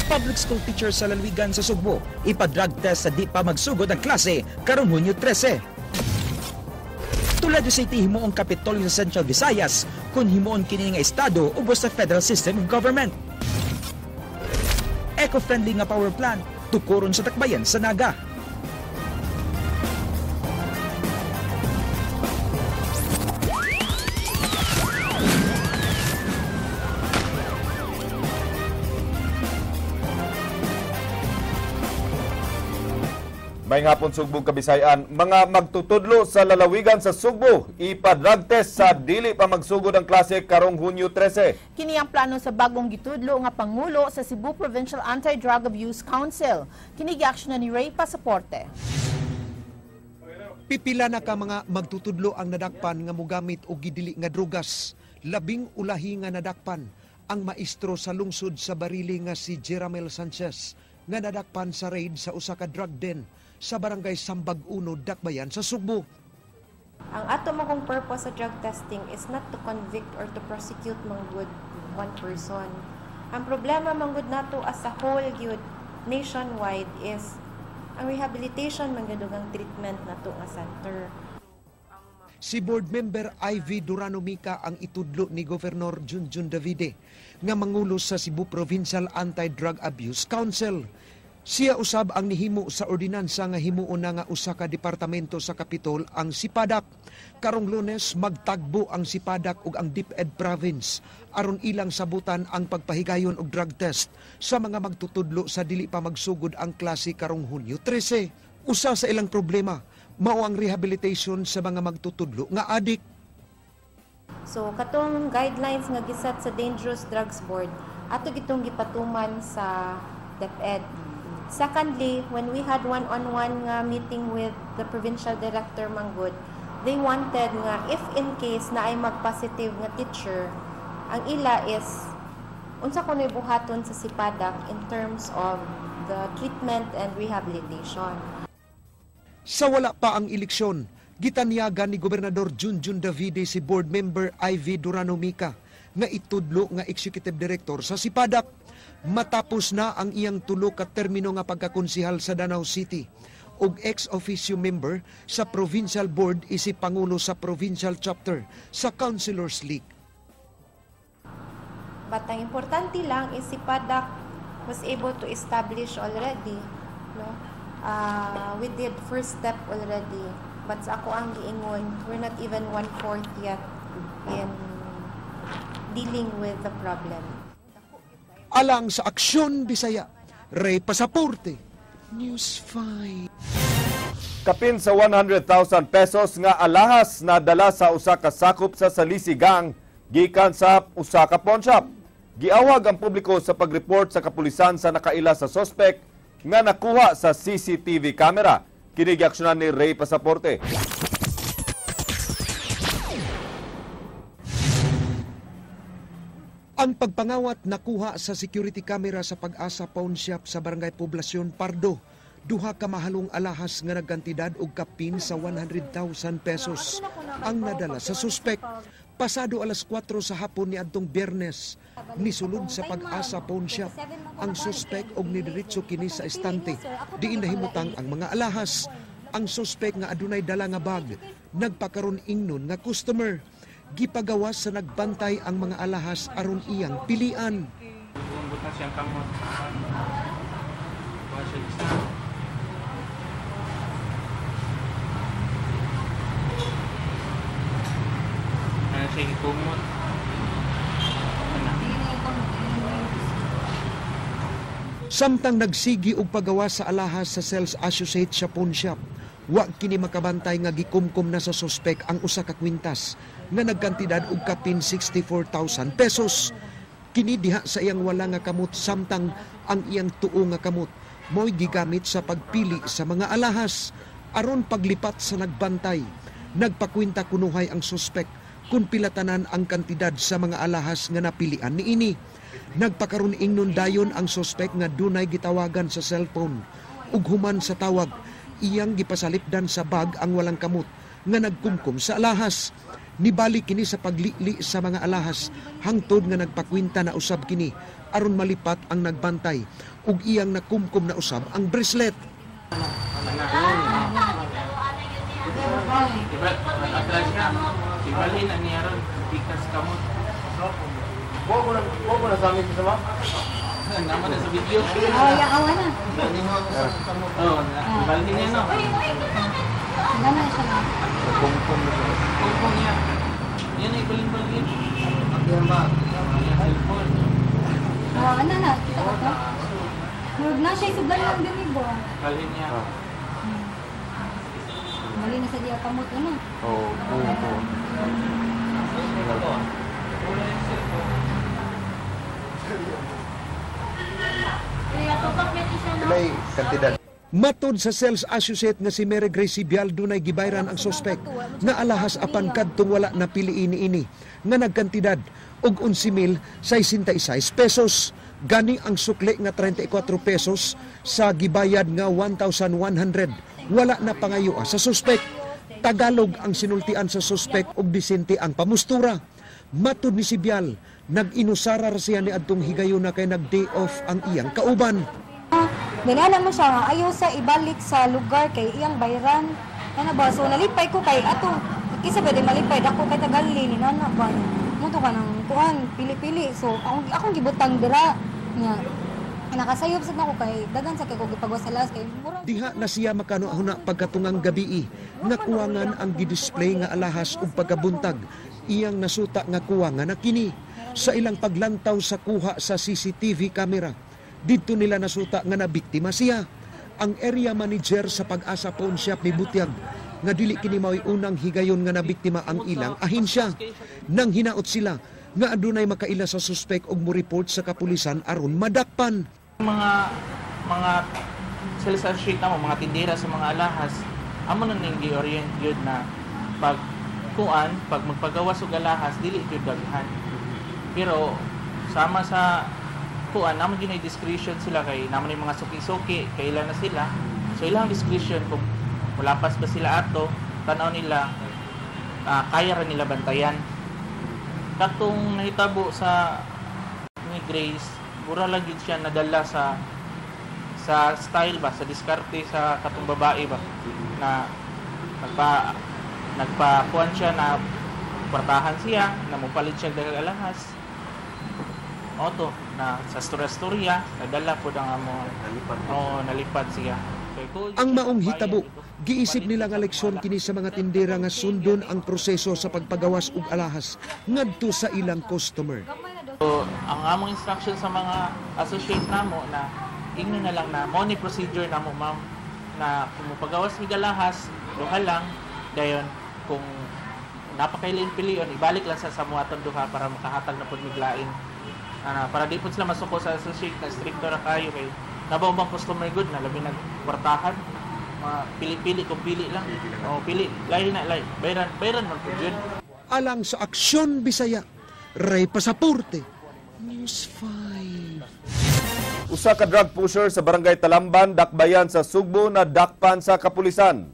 Public school teacher sa lalawigan sa Sugbo, ipa-drug test sa di pa magsugod ang klase karong Hunyo 13. Tulad sa himuong Kapitolyo sa Central Visayas kung himuon kini nga estado ubos sa federal system of government. Eco-friendly nga power plant tukuron sa Takbayan sa Naga. May hapon Sugbong Kabisayan, mga magtutudlo sa lalawigan sa Sugbo, ipa-drug test sa dili pa magsugod ang klase karong Hunyo 13. Kini ang plano sa bagong gitudlo nga pangulo sa Cebu Provincial Anti-Drug Abuse Council. Kini gi-aksyonan ni Ray Pasaporte. Pipila na ka mga magtutudlo ang nadakpan nga mogamit og gidili nga drugas. Labing ulahi nga nadakpan ang maestro sa lungsod sa Barili nga si Jeramel Sanchez nga nadakpan sa raid sa usa ka drug den sa barangay Sambag 1, Dakbayan sa Sugbo. Ang ato mong purpose sa drug testing is not to convict or to prosecute manggod one person. Ang problema manggod nato as a whole gyud nationwide is ang rehabilitation manggadugang treatment nato nga center. Si board member Ivy Durano Mica ang itudlo ni Governor Junjun Davide nga mangulo sa Cebu Provincial Anti-Drug Abuse Council. Siya usab ang nihimo sa ordinansa nga himuon na nga usa ka departamento sa Kapitol ang Sipadak. Karong Lunes magtagbo ang Sipadak ug ang DepEd Province aron ilang sabutan ang pagpahigayon og drug test sa mga magtutudlo sa dili pa magsugod ang klase karong Hunyo 13. Usa sa ilang problema mao ang rehabilitation sa mga magtutudlo nga adik. So katong guidelines nga giset sa Dangerous Drugs Board ato gitong gipatuman sa DepEd. Secondly, when we had one-on-one meeting with the provincial director Manggod, they wanted nga if in case na ay mag-positive nga teacher, ang ila is unsa kunoy buhaton sa Sipadak in terms of the treatment and rehabilitation. Sa wala pa ang eleksyon, gitanyagan ni Gobernador Junjun Davide si board member Ivy Durano Mica nga itudlo nga executive director sa Sipadak. Matapos na ang iyang tulo ka termino nga pagkakonsihal sa Danau City ug ex-officio member sa Provincial Board isip Pangulo sa Provincial Chapter sa Councilors League. But ang importante lang is si Padak was able to establish already. No? We did first step already. But sa ako ang giingon, we're not even 1/4 yet in dealing with the problem. Alang sa Aksyon Bisaya, Ray Pasaporte, News 5. Kapin sa 100,000 pesos nga alahas na dala sa usa ka sakop sa salisigang gikan sa usa ka pawn shop. Giawag ang publiko sa pag-report sa kapulisan sa nakaila sa sospek nga nakuha sa CCTV camera. Kini giaksyonan ni Ray Pasaporte. Ang pagpangawat nakuha sa security camera sa Pag-asa Pawn Shop sa Barangay Poblasyon Pardo. Duha ka mahalong alahas nga nagkantidad og kapin sa 100,000 pesos ang nadala sa suspek. Pasado alas 4 sa hapon ni adtong Biyernes, nisulod sa Pag-asa Pawn Shop ang suspek og nidiretso kini sa estante. Diin nahimutang ang mga alahas. Ang suspek nga adunay dala nga bag, nagpakaron ingnon nga customer. Gipagawas sa nagbantay ang mga alahas aron iyang pilian. Samtang nagsigi og pagawas sa alahas sa sales associate sa pawn shop, wa kini makabantay nga gikumkum na sa suspek ang usa ka kwintas nga nagkantidad og kapin 64,000 pesos. Kini diha sa iyang wala nga kamot samtang ang iyang tuo nga kamot mo'y gigamit sa pagpili sa mga alahas. Aron paglipat sa nagbantay, nagpakwinta kunuhay ang suspek kung pilatanan ang kantidad sa mga alahas nga napilian niini. Nagpakaroon ingnon dayon ang suspek nga dunay gitawagan sa cellphone ug human sa tawag iyang gipasalipdan sa bag ang walang kamot nga nagkumkum sa alahas. Nibalik kini sa paglili sa mga alahas hangtod nga nagpakwinta na usab kini aron malipat ang nagbantay ug iyang nakumkum na usab ang bracelet. Atras nga, ibalhin ang niya ron, pikas kamot. Huwag mo na sa amin sa Naman na sa video. Yung awan na. Oo, ibalhin niya no. Gana siya na. Kungkong niya. Yan ay balin-balin. Yan ba? Yan cellphone. Ano na, kita ko to. Murag na siya, isublan lang din ibo. Balhin niya. Mali na sa diya kamot, ano? Oo. Ilay kantidad. Matod sa sales associate nga si Mary Grace Sibial dunay gibayran ang suspek nga alahas apan kadtong wala na piliin ini nga nagkantidad og 11,066 pesos. Gani ang sukli nga 34 pesos sa gibayad nga 1,100. Wala na pangayo sa suspek. Tagalog ang sinultian sa suspek ug Bisente ang pamustura. Matod ni Sibial, nag-inusara ra siya ni adtong higayon na kay nag-day off ang iyang kauban. Dinala mo siya nga, ayaw sa ibalik sa lugar kay iyang bayran. Ano ba? So nalipay ko kay ato. Isa pwede malipay, dako kay tagali ni nana ba? Muto ka ng kuan, pili-pili. So akong gibutang dira nga. Nakasayop sa ako kay dagan sa kay ko gipagawa sa las kay mura. Diha na siya makanuhuna pagkatungang gabii nga kuwangan ang gidisplay nga alahas ug pagkabuntag. Iyang nasuta nga kuwangan na kini sa ilang paglantaw sa kuha sa CCTV camera. Dito nila nasuta nga nabiktima siya. Ang area manager sa Pag-asa Pawn Shop ni Butiag nga dili kini mao'y unang higayon nga nabiktima ang ilang ahensya. Nang hinaot sila nga adunay makaila sa suspek og mo report sa kapulisan aron madakpan. Mga sales associate na mga tindera sa mga alahas, amo nang ning gi-orient yun na pag magpagawas og alahas dili gyud daghan. Pero sama sa kuan naman ginay discretion sila kay naman yung mga suki-suki kailan na sila. So ilang discretion kung walapas ba sila ato, tanaw nila kaya ra nila bantayan. Katong nahitabo sa ni Grace, mura lang yun siya nadala sa style ba, sa diskarte sa katong babae ba na nagpakuan siya na kwartahan siya na mupalit siya daghang alahas. Oto na sa storya nadala po ang nalipad siya. Ang maong hitabo, giisip nila nga leksyon kini sa mga tindera nga sundon ang proseso sa pagpagawas og alahas ngadto sa ilang customer. So, ang among instruction sa mga associate namo na ingno na lang na money procedure namo ma'am na kung mupagawas ni galahas duha lang dayon kung napakailin pilion ibalik lang sa samuaton duha para makahatag na pud miglain para di pud sila masuko sa associate na stricto ra kayo kay nabaw bang customer good na labi nagkwartahan pili-pili kung pili lang o pili lahi na lahi bayran man pud yun. Alang sa Aksyon Bisaya, Ray Pasaporte, News 5. Usa ka drug pusher sa barangay Talamban, Dakbayan sa Sugbo na dakpan sa kapulisan.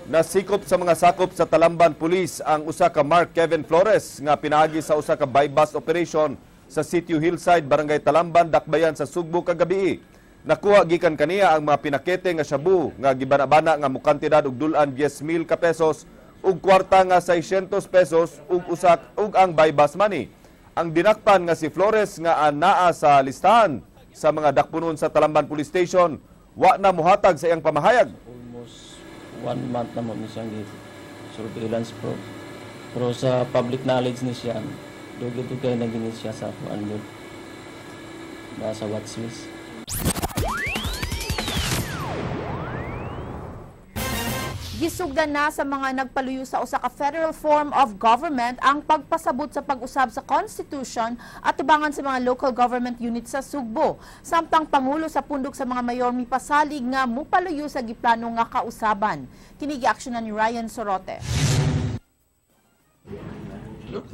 Nasikop sa mga sakop sa Talamban Police ang usa ka Mark Kevin Flores nga pinaagi sa usa ka buy-bust operation sa Sitio Hillside, Barangay Talamban, Dakbayan sa Sugbo kagabi. Nakuha gikan kaniya ang mga pinakete nga shabu nga gibana-bana nga mukantidad og dulan 10,000 ka pesos ug kwarta nga 600 pesos ug ang buy-bust money. Ang dinakpan nga si Flores nga anaa sa listahan sa mga dakpunon sa Talamban Police Station wa na mohatag sa iyang pamahayag. Almost 1 month na mo siyang surveillance pero sa public knowledge ni siya dugay na gini siya sa kuan nasa watchlist. Gisugdan na sa mga nagpaluyo sa usa ka federal form of government ang pagpasabot sa pag-usab sa Constitution at tubangan sa mga local government units sa Sugbo. Samtang Pangulo sa pundok sa mga mayor mipasalig nga mupaluyo sa giplano nga kausaban. Kini gi-aksyonan ni Ryan Sorote.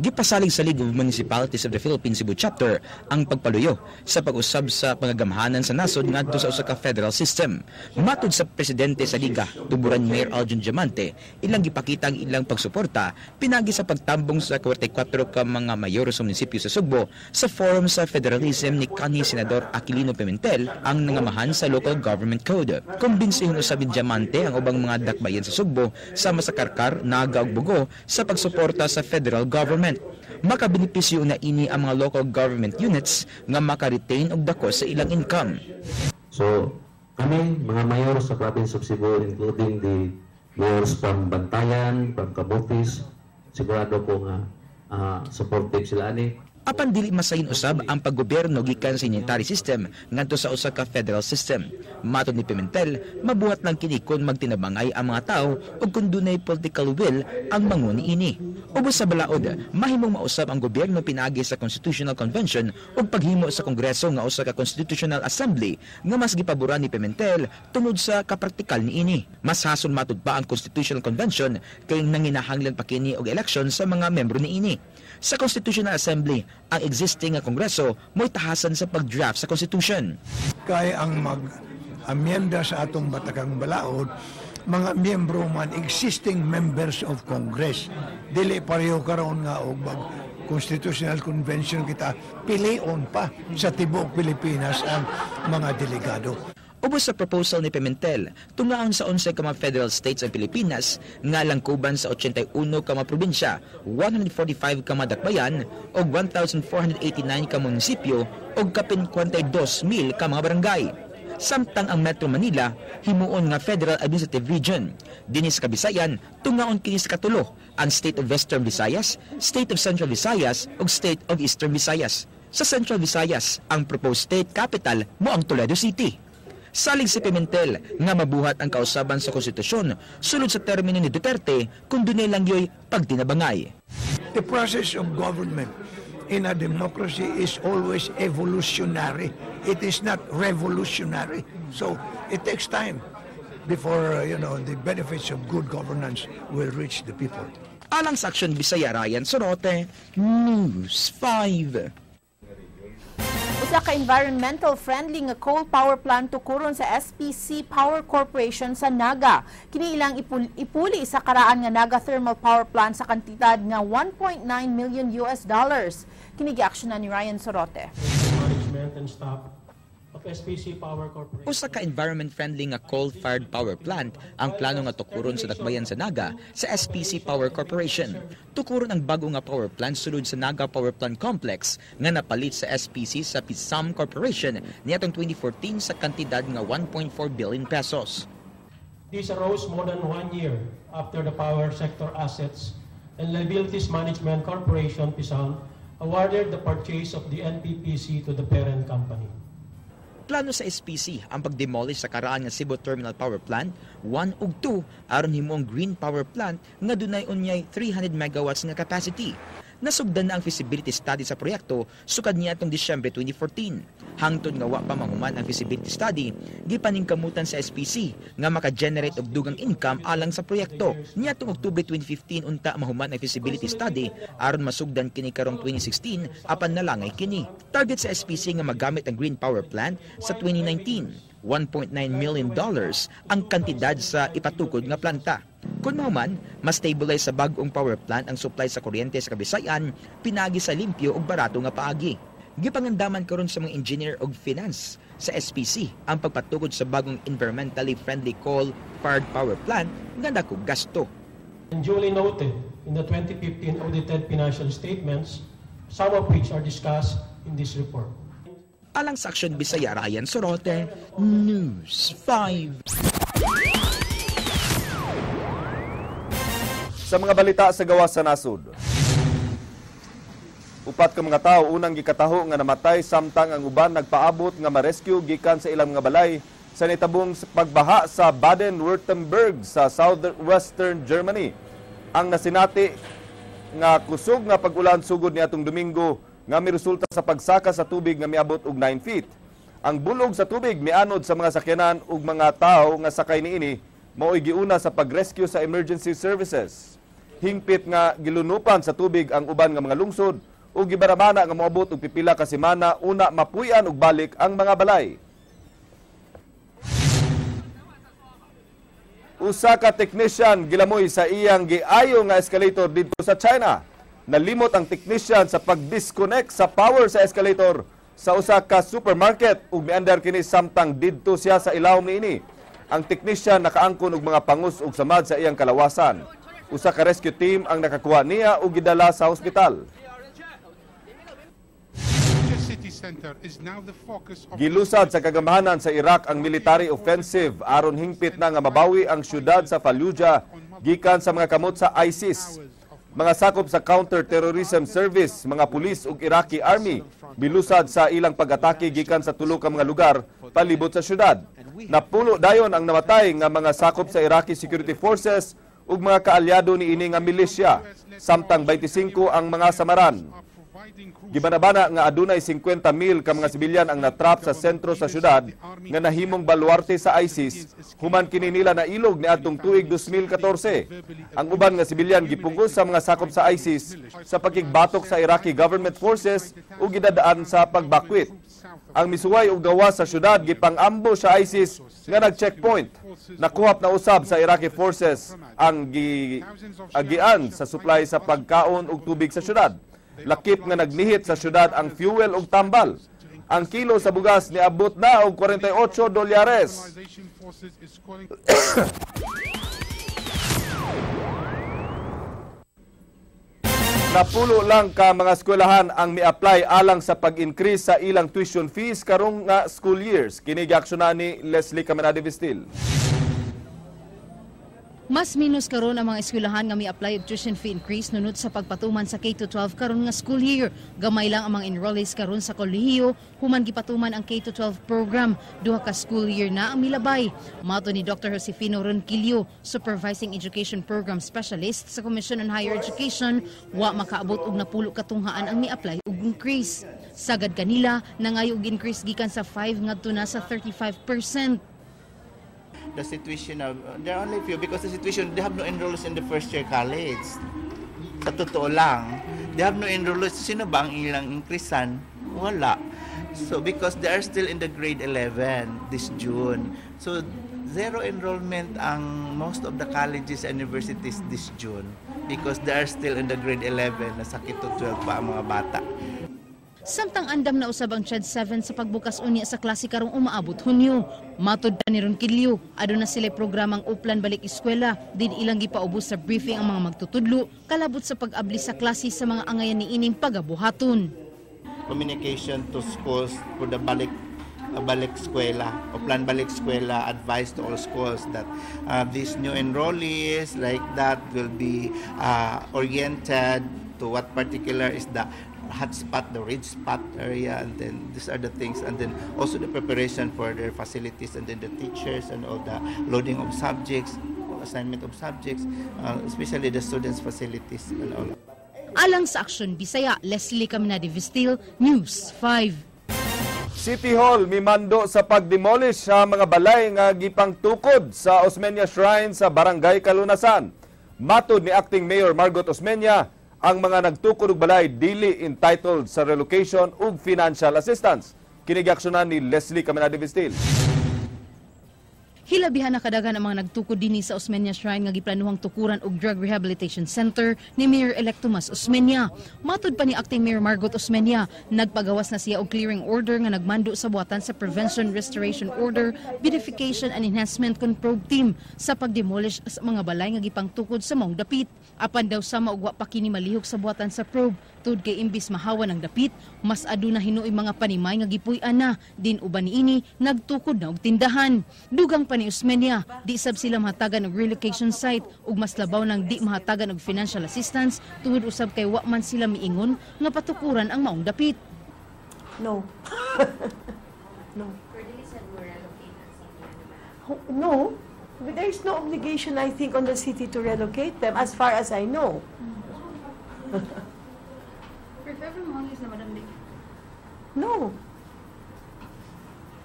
Gipasalig sa League of Municipalities of the Philippines Cebu Chapter ang pagpaluyo sa pag-usab sa pangagamhanan sa nasod ngadto sa usa ka federal system. Matud sa presidente sa Liga, tuburan Mayor Aljun Diamante, ilang gipakita ang ilang pagsuporta pinagi sa pagtambong sa 44 ka mga mayor sa munisipyo sa Sugbo sa forum sa federalism ni kanhi Senador Aquilino Pimentel ang nangamahan sa Local Government Code. Kumbinsiyon usab ni Diamante ang ubang mga dakbayan sa Sugbo sama sa Karkar, Naga ug Bugo sa pagsuporta sa federal government. Makabenepisyo na ini ang mga local government units nga maka-retain og dako sa ilang income. So, kami, mga mayor sa province of Cebu, including the mayors from Bantayan, from Camotes, sigurado ko nga supportive sila ani. Apan dili masahin usab ang paggobyerno gikan sa unitary system ngadto sa usa ka federal system. Matod ni Pimentel, mabuhat lang kini kun magtinabangay ang mga tao ug kun dunay political will ang manguni ini. Ubos sa balaod, mahimong mausab ang gobyerno pinaagi sa Constitutional Convention ug paghimo sa Kongreso nga usa ka Constitutional Assembly nga mas gipaboran ni Pimentel tungod sa kapraktikal niini. Mas hason matud pa ang Constitutional Convention kay nanginahanglan pa kini og eleksyon sa mga membro niini. Sa Constitutional Assembly, ang existing nga Kongreso mo'y tahasan sa pag-draft sa Constitution. Kaya ang mag-amyenda sa atong batakang balaod, mga miyembro man, existing members of Congress. Dili pareho karon nga og Constitutional Convention kita, pilion pa sa tibuok Pilipinas ang mga delegado. Ubos sa proposal ni Pimentel, tungaon sa 11 ka mga federal states ang Pilipinas, nga langkuban sa 81 ka mga probinsya, 145 ka mga dakbayan, o 1,489 ka munisipyo, o kapin 42,000 ka mga barangay. Samtang ang Metro Manila, himuon nga Federal Administrative Region. Dinis Kabisayan, tungaon kini sa katulo, ang State of Western Visayas, State of Central Visayas, o State of Eastern Visayas. Sa Central Visayas, ang proposed state capital mo ang Toledo City. Salig si Pimentel nga mabuhat ang kausaban sa konstitusyon sulod sa termino ni Duterte kung dunay lang yo'y pagtinabangay. The process of government in a democracy is always evolutionary. It is not revolutionary. So it takes time before the benefits of good governance will reach the people. Alang sa Aksyon Bisaya, Ryan Sorote, News 5. Usa ka environmental friendly nga coal power plant tukuron sa SPC Power Corporation sa Naga. Kini ilang ipuli sa karaan nga Naga Thermal Power Plant sa kantidad nga $1.9 million. Kini gi-aksyonan ni Ryan Sorote. Management and staff of SPC Power Corporation. Usa ka environment-friendly nga coal-fired power plant ang plano nga tukuron sa dakbayan sa Naga sa SPC Power Corporation. Tukuron ang bago nga power plant sulod sa Naga Power Plant Complex nga napalit sa SPC sa PISAM Corporation niadtong 2014 sa kantidad nga 1.4 billion pesos. This arose more than 1 year after the Power Sector Assets and Liabilities Management Corporation PISAM awarded the purchase of the NPPC to the parent company. Plano sa SPC ang pag-demolish sa karaan nga Cebu Terminal Power Plant 1 ug 2 aron himong green power plant nga dunay unyay 300 megawatts nga capacity. Nasugdan na ang feasibility study sa proyekto sukad niadtong Disyembre 2014. Hangtod nga wa pa mahuman ang feasibility study, gipaningkamutan sa SPC nga maka-generate og dugang income alang sa proyekto. Niadtong Oktubre 2015 unta mahuman ang feasibility study aron masugdan kini karong 2016 apan nalangay kini. Target sa SPC nga magamit ang green power plant sa 2019. $1.9 million ang kantidad sa ipatukod nga planta. Kung mahuman, mas stabilize sa bagong power plant ang supply sa kuryente sa Kabisayan, pinagi sa limpyo ug barato nga paagi. Gipangandaman karon sa mga engineer ug finance sa SPC ang pagpatukod sa bagong environmentally friendly coal-fired power plant nga dako gasto. And duly noted in the 2015 audited financial statements, some of which are discussed in this report. Alang sa Aksyon Bisaya, Ryan Sorote, News 5. Sa mga balita sa gawas sa nasud. Upat ka mga tao unang gikataho nga namatay samtang ang uban nagpaabot nga ma-rescue gikan sa ilang mga balay sa nitabong pagbaha sa Baden-Württemberg sa southwestern Germany. Ang nasinati nga kusog nga pag-ulan sugod niadtong Domingo nga miresulta sa pagsaka sa tubig nga miabot og 9 feet. Ang bulog sa tubig mianod sa mga sakyanan ug mga tao nga sakay niini mao'y giuna sa pag-rescue sa emergency services. Hingpit nga gilunupan sa tubig ang uban nga mga lungsod ug gibaramana nga moabot og pipila ka semana una mapuy-an og balik ang mga balay. Usa ka technician gilamoy sa iyang giayo nga escalator didto sa China. Nalimot ang technician sa pag-disconnect sa power sa escalator sa usa ka supermarket ug miandar kini samtang didto siya sa ilawom niini. Ang technician nakaangkon og mga pangus ug samad sa iyang kalawasan. Usa ka rescue team ang nakakuha niya ug gidala sa hospital. Gilusad sa kagamahanan sa Iraq ang military offensive aron hingpit na nga mabawi ang syudad sa Fallujah gikan sa mga kamot sa ISIS. Mga sakop sa Counter-Terrorism Service, mga pulis ug Iraqi Army bilusad sa ilang pag-atake gikan sa tulo ka mga lugar palibot sa syudad. Napulo dayon ang namatay nga mga sakop sa Iraqi Security Forces ug mga kaalyado ni ini nga milisya, samtang 25 ang mga samaran. Gibanabana nga adunay 50,000 ka mga sibilyan ang natrap sa sentro sa syudad nga nahimong baluarte sa ISIS human kini nila na ilog niadtong tuig 2014. Ang uban nga sibilyan gipugos sa mga sakop sa ISIS sa pagkigbatok sa Iraqi government forces ug gidadaan sa pagbakwit. Ang misuway ug gawas sa syudad gipang-ambo sa ISIS nga nag-checkpoint. Nakuhap na usab sa Iraqi forces ang agian sa supply sa pagkaon ug tubig sa syudad. Lakip nga nagnihit sa syudad ang fuel ug tambal. Ang kilo sa bugas niabot na og $48. Napulo lang ka mga eskwelahan ang mi-apply alang sa pag-increase sa ilang tuition fees karong nga school years. Kini giaksyonan ni Leslie Caminade Vistil. Mas minus karon ang mga eskwelahan nga mi-apply og tuition fee increase nunod sa pagpatuman sa K-12 karon nga school year. Gamay lang ang mga enrollees karon sa kolehiyo human gipatuman ang K-12 program. Duha ka school year na ang milabay. Mato ni Dr. Josefino Ronquillo, Supervising Education Program Specialist sa Commission on Higher Education, wa makaabot og napulo katunghaan ang mi-apply og increase. Sagad kanila nangayo og increase gikan sa 5 ngadto na sa 35%. The situation of, there are only few because the situation, they have no enrollers in the first year college. Sa totoo lang, they have no enrollers. Sino ba ang ilang increasean? Wala. So because they are still in the grade 11 this June. So zero enrollment ang most of the colleges and universities this June because they are still in the grade 11 na sa K-12 pa ang mga bata. Samtang andam na usab ang CHED 7 sa pagbukas unya sa klase karong umaabot Hunyo. Matud pa ni Ronquillo, aduna sila programang Uplan Balik Eskwela, din ilang gipaubos sa briefing ang mga magtutudlo, kalabot sa pag-abli sa klase sa mga angayan ni ining pagabuhaton. Communication to schools for the balik eskwela, Uplan Balik Eskwela, advice to all schools that these new enrollees like that will be oriented to what particular is the hotspot, the red spot area, and then these are the things, and then also the preparation for their facilities, and then the teachers and all the loading of subjects, assignment of subjects, especially the students' facilities and all. Alang sa Aksyon Bisaya, Leslie Caminade Vistil, News 5. City Hall mimando sa pag-demolish sa mga balay nga gipangtukod sa Osmeña Shrine sa Barangay Kalunasan. Matud ni Acting Mayor Margot Osmeña, ang mga nagtukod og balay dili entitled sa relocation ug financial assistance. Kini giaksyonan ni Leslie Caminade Vistil. Hilabihan na kadagan ang mga nagtukod dinhi sa Osmeña Shrine nga giplanuhang tukuran og Drug Rehabilitation Center ni Mayor-elect Tomas Osmeña. Matud pa ni Acting Mayor Margot Osmeña, nagpagawas na siya og clearing order nga nagmando sa buhatan sa Prevention Restoration Order, Beautification and Enhancement kon probe team sa pagdemolish sa mga balay nga gipangtukod sa maong dapit. Apan daw sa maugwa pa kini malihok sa buhatan sa probe, tud kay imbis mahawa ng dapit, mas aduna hinuoy mga panimay nga gipuy-an na, din uban niini nagtukod na og tindahan. Dugang pa ni Osmeña, di sab sila mahatagan og relocation site ug mas labaw nang di mahatagan og financial assistance tungod usab kay wa man sila miingon nga patukuran ang maong dapit. No. No. But there is no obligation, I think, on the city to relocate them, as far as I know. No.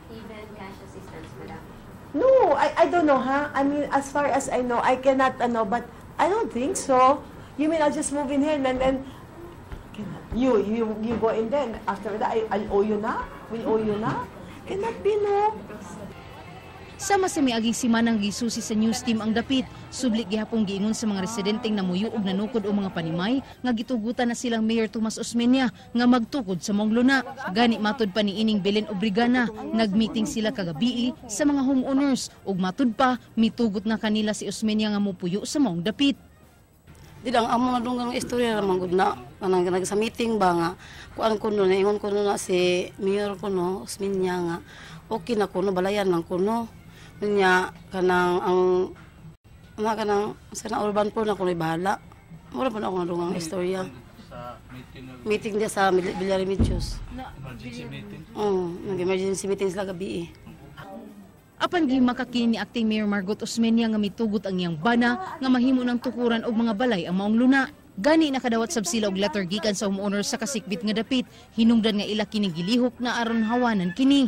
Even cash assistance, madam? No, I don't know, ha? I mean, as far as I know, I cannot, but I don't think so. You mean I'll just move in here and then you go in there and after that I'll owe you na? Will owe you na? Cannot be, no? Sama sa miaging simanang gisusi sa news team ang dapit, sublik gihapong giingon sa mga residenteng namuyo og nanukod o mga panimay nga gitugutan na silang Mayor Tomas Osmeña nga magtukod sa maong luna. Gani matud pa ni ining Belen Obrigana, nagmeeting sila kagabi sa mga homeowners ug matud pa mitugot na kanila si Osmeña nga mopuyo sa maong dapit. Didang amo nga dunggang istorya naman gud na kanang sa meeting ba nga kuan kuno na ingon kuno na si Mayor kuno Osmeña nga okay na kuno balayan lang kuno. Nya kanang ang kanang sa urban po na kuno'y bahala. Mura po na ako nadungang istorya. Meeting dia sa Villaremedios. Emergency meeting? Nag-emergency meeting sila gabi Apan gi makakini ni Acting Mayor Margot Osmeña nga mitugot ang iyang bana nga mahimo ng tukuran og mga balay ang maong luna. Gani nakadawat sab sila og letter gikan sa homeowner sa kasikbit nga dapit. Hinungdan nga ila kining gilihok na aron hawanan kini.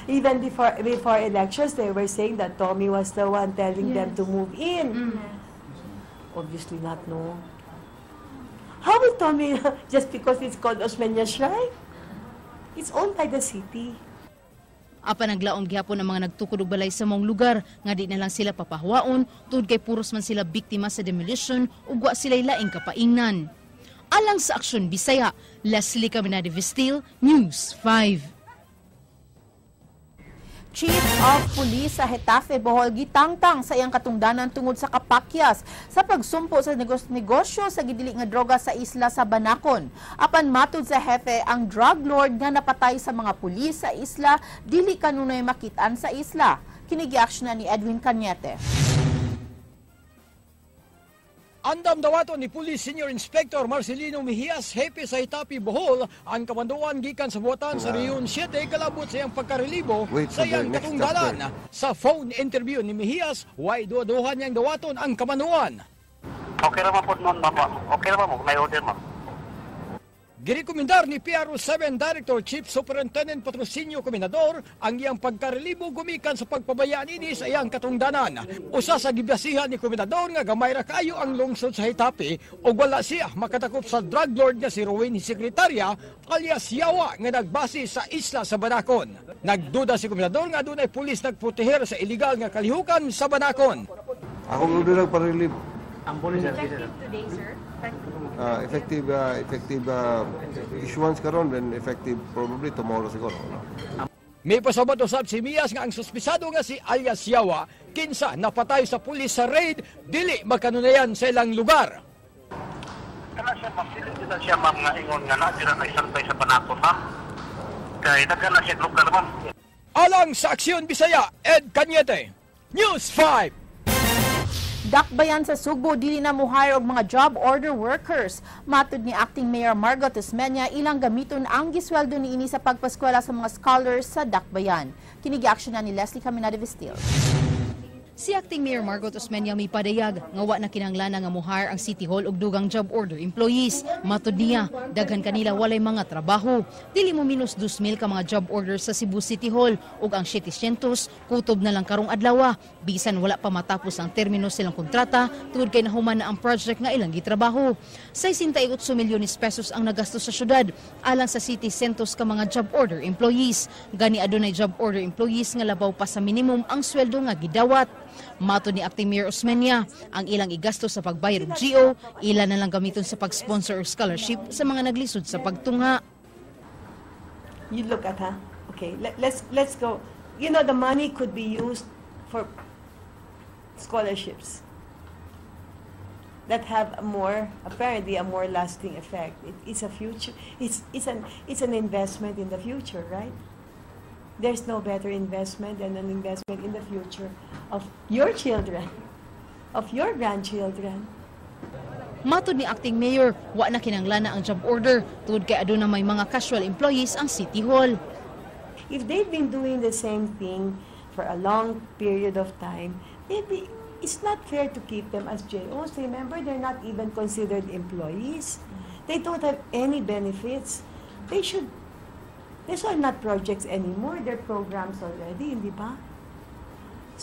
Even before elections, they were saying that Tommy was the one telling them to move in. Obviously not, no. How will Tommy, just because it's called Osmeña Shrine? It's owned by the city. Apan naglaom gihapon ang mga nagtukod og balay sa maong lugar nga di na lang sila papahwaon tungod kay puros man sila biktima sa demolition ug wa sila laing kapaingnan. Alang sa Aksyon Bisaya, Leslie Caminade Vistil, News 5. Chief of Police sa Hetafe, Bohol gitangtang sa iyang katungdanan tungod sa kapakyas sa pagsumpo sa negosyo sa gidili nga droga sa isla sa Banacon. Apan matud sa hefe, ang drug lord nga napatay sa mga pulis sa isla dili kanunay makitaan sa isla. Kinigiaksyon ni Edwin Cañete. Andam dawaton ni Police Senior Inspector Marcelino Mejias, hepe sa Hetafe, Bohol, ang kamanduan gikan sa buwatan sa Riyon 7 kalabot sa iyang pagkarelibo sa iyang katungdalan. Sa phone interview ni Mejias, way duha-duhan niyang dawaton ang kamanduan. Okay naman po noon, mama. Okay naman mo, may order, ma'am. Girekomendar ni PRO7 Director Chief Superintendent Patrocinio Cominador ang iyang pagkarelibo gumikan sa pagpabayaan ini sa iyang katungdanan. Usa sa gibasihan ni Cominador nga gamay ra kayo ang lungsod sa Hetafe ug wala siya makatakop sa drug lord nga si Rowin Secretaria alias Yawa nga nagbase sa isla sa Banacon. Nagduda si Cominador nga dunay pulis nagproteher sa illegal nga kalihukan sa Banacon. Ako gusto nagparelibo. Ang pulis effective today, sir? Effective issuance karon, then effective probably tomorrow siguro. May pasabot usab si Mias nga ang suspisado nga si alias Yawa kinsa napatay sa pulis sa raid dili magkanunayan sa ilang lugar. Kana siya mapilin dito siya ma'am nga ingon nga na dira na isantay sa Banacon, ma'am. Kay daghan na siya lugar, ma'am. Alang sa Aksyon Bisaya, Ed Cañete, News 5. Dakbayan sa Sugbo, dili na muhire og mga job order workers. Matud ni Acting Mayor Margot Osmeña, ilang gamiton ang gisweldo niini sa pagpaskwela sa mga scholars sa Dakbayan. Kinigiaksyon na ni Leslie Caminade Vistil. Si Acting Mayor Margot Osmeña may padayag nga wa na kinahanglan nga muhire ang City Hall og dugang job order employees. Matud niya, daghan kanila walay mga trabaho. Dili mo minus 2,000 ka mga job orders sa Cebu City Hall ug ang 700 kutob na lang karong adlaw. Bisan wala pa matapos ang termino silang kontrata tungod kay nahuman na ang project nga ilang gitrabaho. 68 milyones pesos ang nagastos sa syudad alang sa 700 ka mga job order employees. Gani adunay job order employees nga labaw pa sa minimum ang sweldo nga gidawat. Mato ni Acting Mayor Osmeña, ang ilang igastos sa pagbayad og GO, ilan na lang gamiton sa pag-sponsor or scholarship sa mga naglisod sa pagtungha. You look at okay, let's go. You know, the money could be used for scholarships that have apparently a more lasting effect. It's a future. It's an investment in the future, right? There's no better investment than an investment in the future of your children, of your grandchildren. Matud ni Acting Mayor, wa na kinahanglan ang job order tungod kay aduna may mga casual employees ang City Hall. If they've been doing the same thing for a long period of time, maybe it's not fair to keep them as JOs. Remember, they're not even considered employees. They don't have any benefits. These are not projects anymore. They're programs already, hindi ba?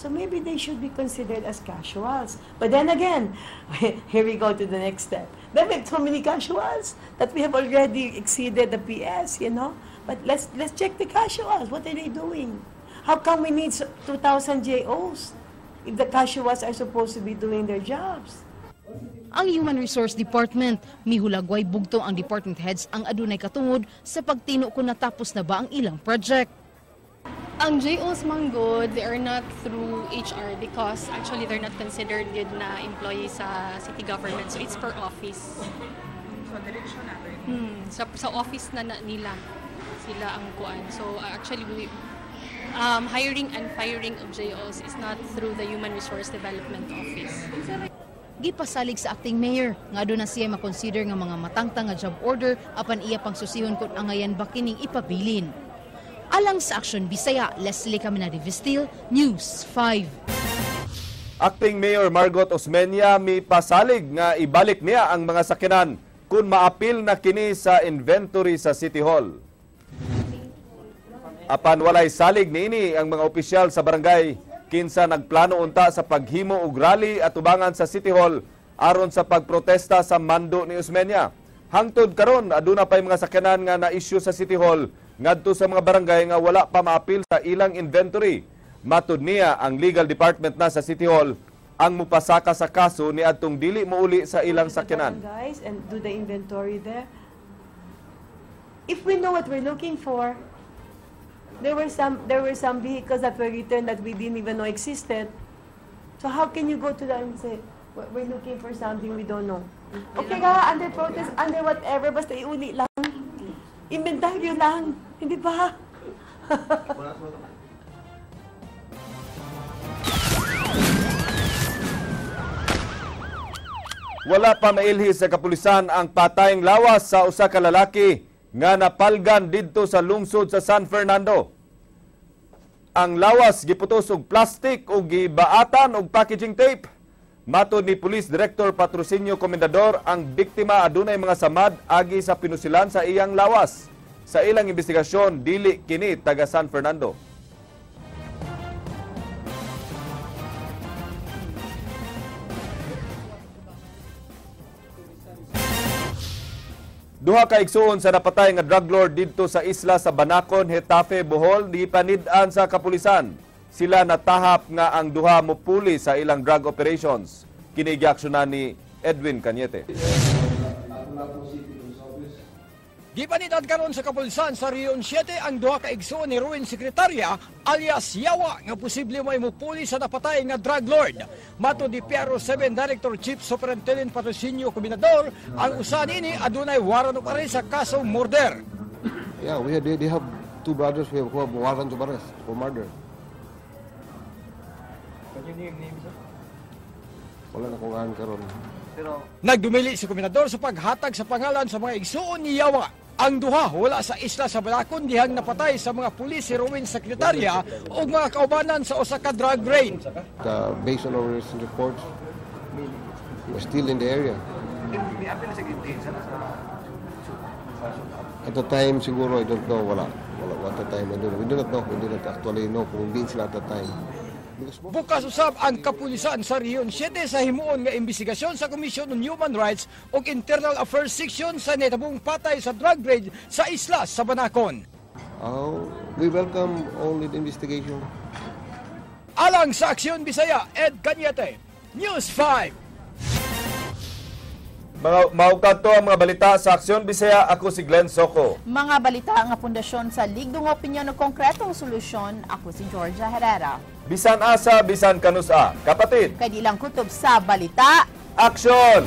So maybe they should be considered as casuals. But then again, here we go to the next step. Then we have so many casuals that we have already exceeded the PS, you know. But let's check the casuals. What are they doing? How come we need 2,000 JOs if the casuals are supposed to be doing their jobs? Ang Human Resource Department, mihulagway bugto ang department heads ang adunay katungod sa pagtino kung natapos na ba ang ilang project. Ang JOs manggod, they are not through HR because actually they're not considered good na employees sa city government. So it's per office. So direksyon natin? Sa office na nila sila ang kuan. So actually hiring and firing of JOs is not through the Human Resource Development Office. Gipasalig sa acting mayor nga aduna siya makonsider nga mga matangtang nga job order apan iya pang susihon kung angayan ba kining ipabilin. Alang sa Aksyon Bisaya, Leslie Caminadi-Vistil, News 5. Acting Mayor Margot Osmeña may pasalig nga ibalik niya ang mga sakyanan kung maapil na kini sa inventory sa City Hall. Apan walay salig niini ang mga opisyal sa barangay kinsa nagplano unta sa paghimo og rally at ubangan sa City Hall aron sa pagprotesta sa mando ni Osmeña. Hangtod karon aduna pay mga sakyanan nga na-issue sa City Hall ngadto sa mga barangay nga wala pa maapil sa ilang inventory. Matud niya ang legal department na sa City Hall ang mupasaka sa kaso ni adtong dili mouli sa ilang sakyanan. Guys, and do the inventory there. If we know what we're looking for, there were some vehicles that were returned that we didn't even know existed. So how can you go to them and say we're looking for something we don't know? Okay ka, under protest, under whatever, basta iuli lang. Inventaryo lang, hindi ba? Wala pa mailhi sa kapulisan ang patayng lawas sa usa ka lalaki nga napalgan didto sa lungsod sa San Fernando. Ang lawas giputos og plastic ug gibaatan og packaging tape. Matod ni Police Director Patrocinio Comendador, ang biktima adunay mga samad agi sa pinusilan sa iyang lawas. Sa ilang investigasyon, dili kini taga San Fernando. Duha ka igsuon sa napatay nga drug lord didto sa isla sa Banacon, Hetafe, Bohol, gipanid-an sa kapulisan. Sila natahap nga ang duha mopuli sa ilang drug operations. Kini giaksyonan ni Edwin Cañete. Gipanid-an karon sa kapulisan sa Rion 7 ang duha ka igsuon ni Ruin Secretaria alias Yawa nga posible may mopuli sa napatay nga drug lord. Matod ni Piaro 7 Director Chief Superintendent Patrocinio Comendador, ang usa nini adunay warrant of arrest sa kasong murder. Yeah, they have two brothers who have warrant of arrest for murder. Wala na kung aan karon. Nagdumili si Comendador sa paghatag sa pangalan sa mga igsuon ni Yawa. Ang duha wala sa isla sa Banacon dihang napatay sa mga pulis si Ruin Secretaria o mga kaubanan sa usa ka drug raid. Based on our recent reports, we're still in the area. At the time siguro, I don't know, wala at the time. We do not know, we do not actually know kung din sila at the time. Bukas usab ang kapulisan sa Rion 7 sa himuon nga investigasyon sa Commission on Human Rights ug Internal Affairs Section sa netabong patay sa drug raid sa isla sa Banacon. We welcome only the investigation. Alang sa Aksyon Bisaya, Ed Cañete, News 5. Maugkad to ang mga balita sa Aksyon Bisaya. Ako si Glenn Soco. Mga balita nga pundasyon sa ligdong opinyon o konkretong solusyon. Ako si Georgia Herrera. Bisan asa, bisan kanusa. Kapatid. Kay di lang kutob sa balita. Aksyon!